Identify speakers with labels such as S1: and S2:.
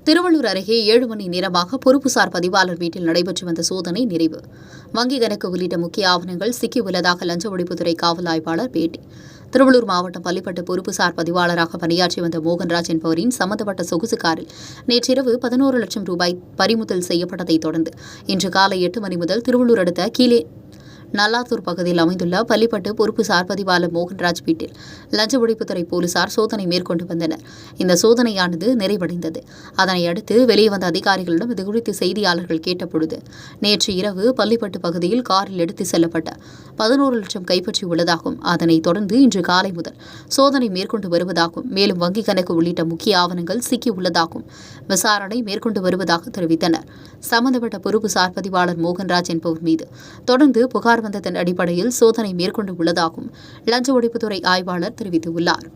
S1: திருவள்ளூர் அருகே 7 மணி நேரமாக பொறுப்புசார் பதிவாளர் வீட்டில் நடைபெற்று வந்த சோதனை நிறைவு. வங்கி கணக்கு உள்ளிட்ட முக்கிய ஆவணங்கள் சிக்கியுள்ளதாக லஞ்ச ஒழிப்புத்துறை காவல் ஆய்வாளர் பேட்டி. திருவள்ளூர் மாவட்டம் பள்ளிப்பட்டு பொறுப்புசார் பதிவாளராக பணியாற்றி வந்த மோகன்ராஜ் என்பவரின் சம்பந்தப்பட்ட சொகுசு காரில் நேற்றிரவு 11 லட்சம் ரூபாய் பறிமுதல் செய்யப்பட்டதைத் தொடர்ந்து இன்று காலை 8 மணி முதல் திருவள்ளூர் அடுத்த கீழே நல்லாத்தூர் பகுதியில் அமைந்துள்ள பள்ளிப்பட்டு பொறுப்புசார் பதிவாளர் மோகன்ராஜ் வீட்டில் லஞ்ச ஒழிப்புத்துறை போலீசார் சோதனை மேற்கொண்டு வந்தனர். இந்த சோதனையானது நிறைவடைந்தது. அதனை அடுத்து வெளியே வந்த அதிகாரிகளிடம் இதுகுறித்து செய்தியாளர்கள் கேட்டபொழுது, நேற்று இரவு பள்ளிப்பட்டு பகுதியில் காரில் எடுத்து செல்லப்பட்ட 11 லட்சம் கைப்பற்றியுள்ளதாகவும், அதனைத் தொடர்ந்து இன்று காலை முதல் சோதனை மேற்கொண்டு வருவதாகவும், மேலும் வங்கிக் கணக்கு உள்ளிட்ட முக்கிய ஆவணங்கள் சிக்கியுள்ளதாகவும் விசாரணை மேற்கொண்டு வருவதாக தெரிவித்தனர். சம்பந்தப்பட்ட பொறுப்புசார் பதிவாளர் மோகன்ராஜ் என்பவர் மீது தொடர்ந்து புகார் வந்ததன் அடிப்படையில் சோதனை மேற்கொண்டு உள்ளதாகவும் லஞ்ச ஒழிப்புத்துறை ஆய்வாளர் தெரிவித்துள்ளார்.